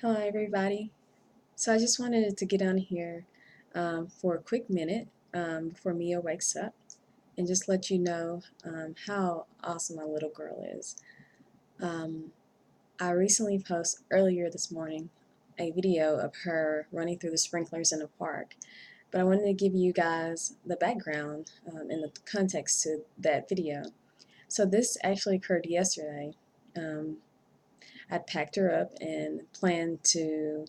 Hello, everybody. So I just wanted to get on here for a quick minute before Mia wakes up and just let you know how awesome my little girl is. Um, I recently posted earlier this morning a video of her running through the sprinklers in a park, but I wanted to give you guys the background and the context to that video. So this actually occurred yesterday. Um, I'd packed her up and planned to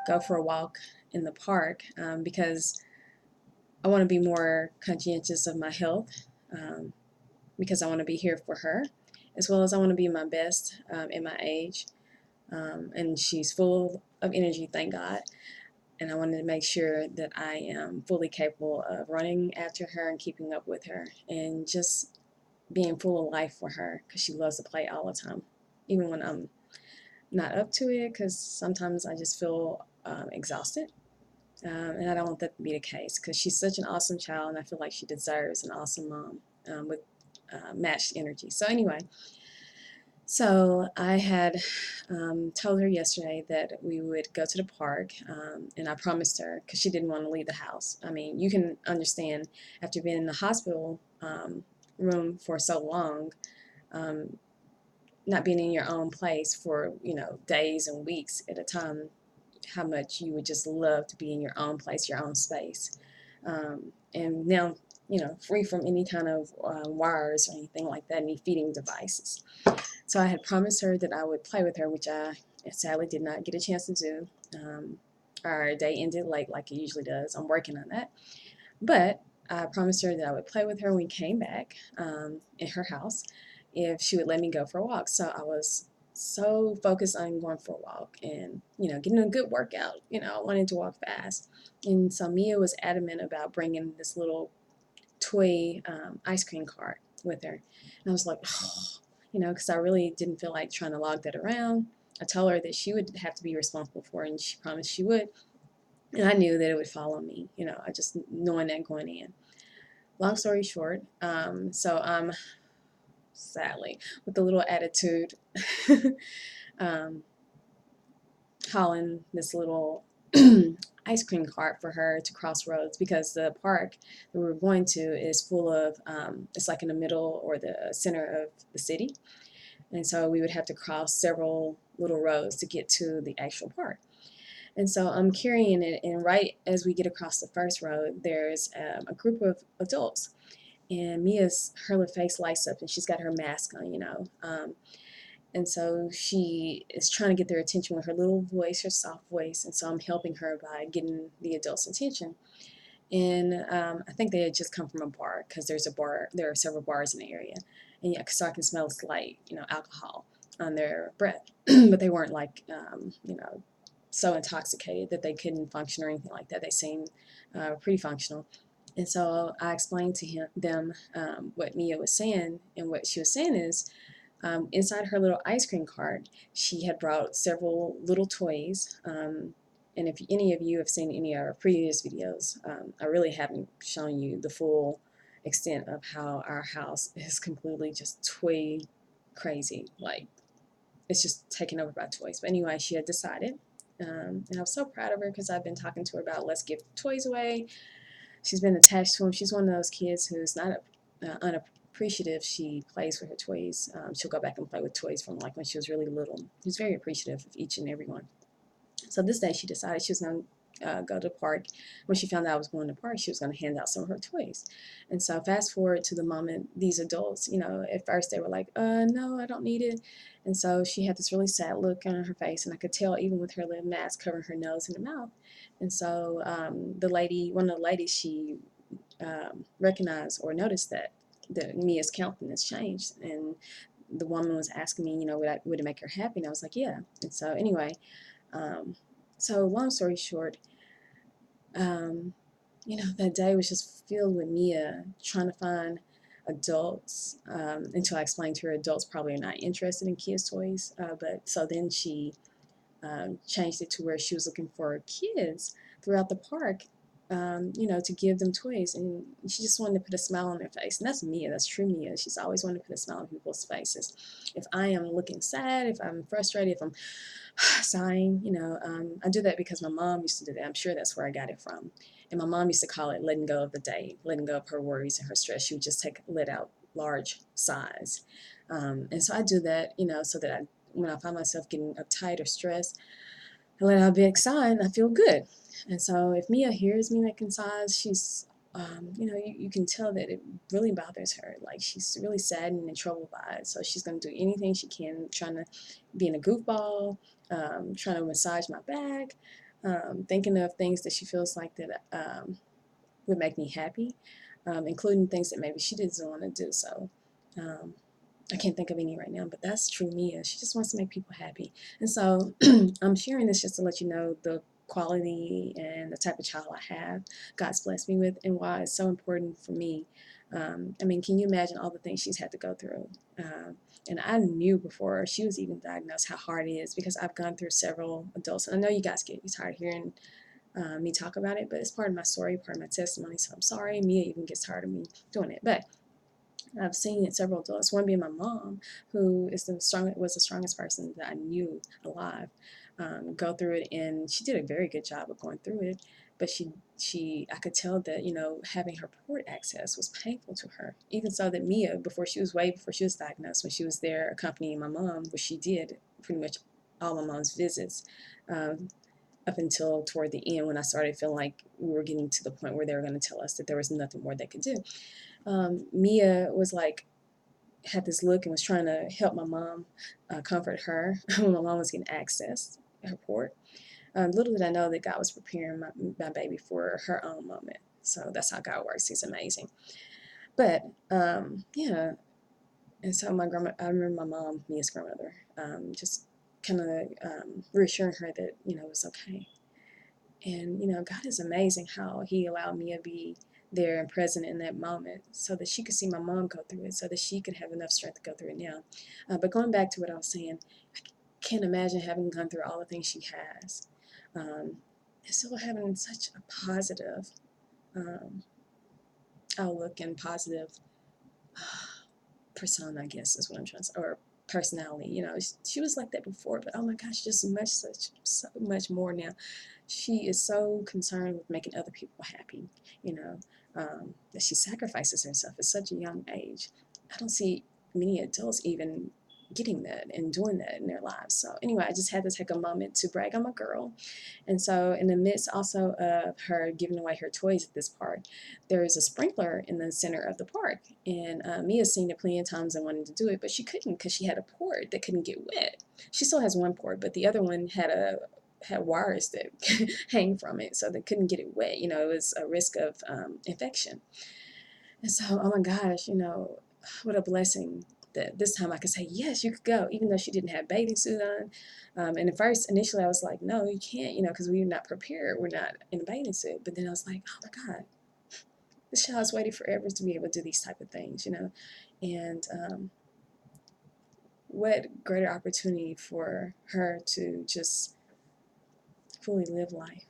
go for a walk in the park because I want to be more conscientious of my health because I want to be here for her as well as I want to be my best in my age. And she's full of energy, thank God. And I wanted to make sure that I am fully capable of running after her and keeping up with her and just being full of life for her because she loves to play all the time, even when I'm not up to it because sometimes I just feel exhausted. And I don't want that to be the case because she's such an awesome child, and I feel like she deserves an awesome mom with matched energy. So anyway, so I had told her yesterday that we would go to the park, and I promised her because she didn't want to leave the house. I mean, you can understand after being in the hospital room for so long, um, not being in your own place for days and weeks at a time, how much you would just love to be in your own place, your own space. And now, free from any kind of wires or anything like that, any feeding devices. So I had promised her that I would play with her, which I sadly did not get a chance to do. Our day ended late like it usually does. I'm working on that. But I promised her that I would play with her when we came back in her house if she would let me go for a walk. So I was so focused on going for a walk and, getting a good workout. I wanted to walk fast. And so Mia was adamant about bringing this little toy ice cream cart with her. And I was like, oh, because I really didn't feel like trying to log that around. I told her that she would have to be responsible for it, and she promised she would. And I knew that it would follow me, I just knowing that going in. Long story short, so I'm sadly with a little attitude um, hauling this little ice cream cart for her to cross roads because the park that we're going to is full of, it's like in the middle or the center of the city. And so we would have to cross several little roads to get to the actual park. And so I'm carrying it, and right as we get across the first road, there's a group of adults. And her face lights up, and she's got her mask on. And so she is trying to get their attention with her little voice, her soft voice. And so I'm helping her by getting the adults' attention. And I think they had just come from a bar because there are several bars in the area. And yeah, so I can smell slight, alcohol on their breath. But they weren't like, so intoxicated that they couldn't function or anything like that. They seemed pretty functional. And so I explained to them what Mia was saying, and what she was saying is inside her little ice cream cart, she had brought several little toys. And if any of you have seen any of our previous videos, I really haven't shown you the full extent of how our house is completely just toy crazy. Like, it's just taken over by toys. But anyway, she had decided. And I was so proud of her because I've been talking to her about let's give toys away. She's been attached to them. She's one of those kids who's not unappreciative. She plays with her toys. She'll go back and play with toys from like when she was really little. She's very appreciative of each and every one. So this day she decided she was going to go to the park. When she found out I was going to the park, she was going to hand out some of her toys. And so fast forward to the moment, these adults, at first they were like, no, I don't need it. And so she had this really sad look on her face, and I could tell even with her little mask covering her nose and her mouth. And so one of the ladies, she recognized or noticed that Mia's countenance changed, and the woman was asking me, would it make her happy? And I was like, yeah. And so anyway, um, so long story short, um, that day was just filled with Mia trying to find adults until I explained to her adults probably are not interested in kids' toys. But so then she changed it to where she was looking for kids throughout the park. you know, to give them toys, and she just wanted to put a smile on their face. And that's Mia. That's true Mia. She's always wanted to put a smile on people's faces. If I am looking sad, if I'm frustrated, if I'm sighing, you know, I do that because my mom used to do that. I'm sure that's where I got it from. And my mom used to call it letting go of the day, letting go of her worries and her stress. She would just let out large sighs. And so I do that, you know, so that when I find myself getting uptight or stressed, I let out a big sigh and I feel good. And so if Mia hears me making sighs, she's, you know, you can tell that it really bothers her. Like she's really saddened and troubled by it. So she's going to do anything she can, trying to be in a goofball, trying to massage my back, thinking of things that she feels like that would make me happy, including things that maybe she doesn't want to do. So um, I can't think of any right now, but that's true Mia. She just wants to make people happy. And so I'm sharing this just to let you know the quality and the type of child I have, God's blessed me with, and why it's so important for me. I mean, can you imagine all the things she's had to go through? And I knew before she was even diagnosed how hard it is, because I've gone through several adults. And I know you guys get tired of hearing me talk about it, but it's part of my story, part of my testimony. So I'm sorry Mia even gets tired of me doing it. But I've seen it several adults, one being my mom, who is was the strongest person that I knew alive, go through it, and she did a very good job of going through it. But I could tell that, you know, having her port access was painful to her. Even so that Mia, way before she was diagnosed, when she was there accompanying my mom, which she did pretty much all my mom's visits, um, up until toward the end when I started feeling like we were getting to the point where they were going to tell us that there was nothing more they could do. Mia was like, had this look and was trying to help my mom, comfort her when my mom was getting access at her port. Little did I know that God was preparing my baby for her own moment. So that's how God works. He's amazing. But yeah, and so I remember my mom, Mia's grandmother, just kind of reassuring her that, you know, it was okay. And, you know, God is amazing how He allowed me to be there and present in that moment so that she could see my mom go through it, so that she could have enough strength to go through it now. But going back to what I was saying, I can't imagine having gone through all the things she has. Um, and still having such a positive um, outlook and positive persona, I guess is what I'm trying to say, or personality. You know, she was like that before, but oh my gosh, just so much more now. She is so concerned with making other people happy, you know, that she sacrifices herself at such a young age. I don't see many adults even getting that and doing that in their lives. So anyway, I just had to take a moment to brag on my girl. And so in the midst also of her giving away her toys at this park, there is a sprinkler in the center of the park. And Mia's seen it plenty of times and wanted to do it, but she couldn't because she had a port that couldn't get wet. She still has one port, but the other one had wires that hang from it, so they couldn't get it wet. You know, it was a risk of infection. And so, oh my gosh, you know, what a blessing that this time I could say, yes, you could go, even though she didn't have bathing suit on. And at first, initially, I was like, no, you can't, you know, because we're not prepared. We're not in a bathing suit. But then I was like, oh my God, this child's waited forever to be able to do these type of things, you know. And what greater opportunity for her to just fully live life.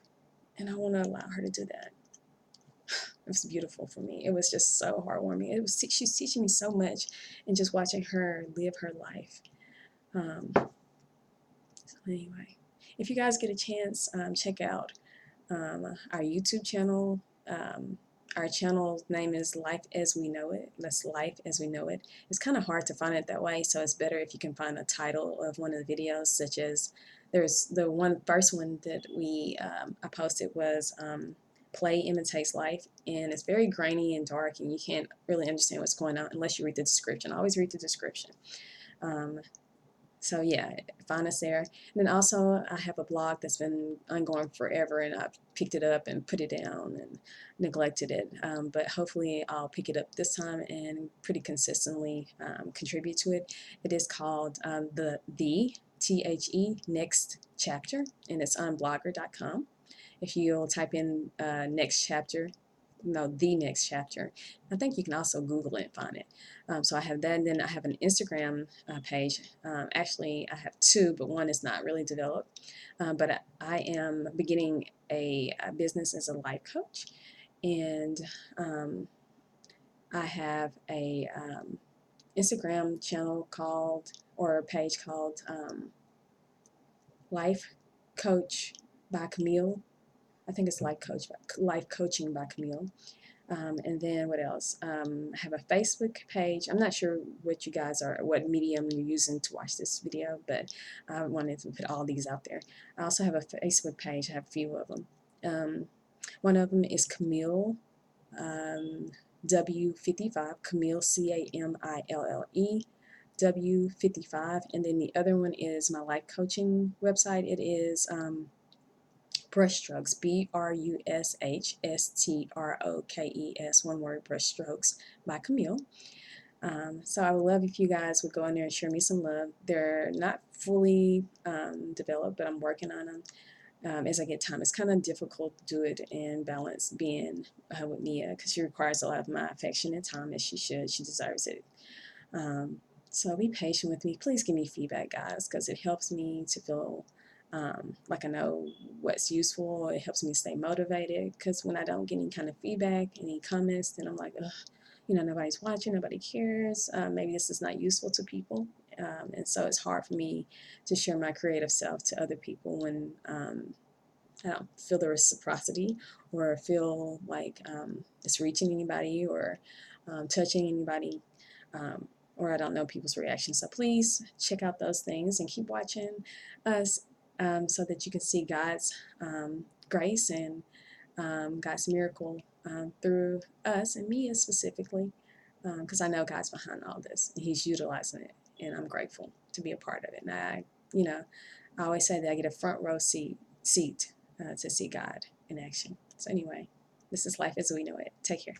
And I want to allow her to do that. It was beautiful for me. It was just so heartwarming. She's teaching me so much, and just watching her live her life. So anyway, if you guys get a chance, check out our YouTube channel. Our channel's name is Life as We Know It. That's Life as We Know It. It's kind of hard to find it that way, so it's better if you can find a title of one of the videos, such as there's the first one that I posted was Play Imitates Life, and it's very grainy and dark, and you can't really understand what's going on unless you read the description. I always read the description. Um, so yeah, find us there. And then also I have a blog that's been ongoing forever, and I've picked it up and put it down and neglected it. But hopefully I'll pick it up this time and pretty consistently contribute to it. It is called the THE Next Chapter, and it's on blogger.com. If you'll type in next chapter, no, the next chapter. I think you can also Google it and find it. So I have that, and then I have an Instagram page. Actually, I have two, but one is not really developed. But I am beginning a business as a life coach, and I have a Instagram channel called, or a page called Life Coach by Camille. I think it's Life Coaching by Camille. And then what else? I have a Facebook page. I'm not sure what medium you're using to watch this video, but I wanted to put all these out there. I also have a Facebook page. I have a few of them. One of them is Camille W55, Camille Camille W55, and then the other one is my life coaching website. It is Brushstrokes, BRUSHSTROKES, one word, Brushstrokes by Camille. So I would love if you guys would go in there and show me some love. They're not fully developed, but I'm working on them as I get time. It's kind of difficult to do it and balance being with Mia, because she requires a lot of my affection and time, as she should. She deserves it. So be patient with me. Please give me feedback, guys, because it helps me to feel like I know what's useful. It helps me stay motivated, because when I don't get any kind of feedback, any comments, then I'm like, ugh, nobody's watching, nobody cares. Maybe this is not useful to people. And so it's hard for me to share my creative self to other people when I don't feel the reciprocity, or feel like it's reaching anybody, or touching anybody. Or I don't know people's reactions. So please check out those things and keep watching us, so that you can see God's grace and God's miracle through us, and Mia specifically, because I know God's behind all this and He's utilizing it, and I'm grateful to be a part of it. And I always say that I get a front row seat to see God in action. So anyway, this is life as we know it. Take care.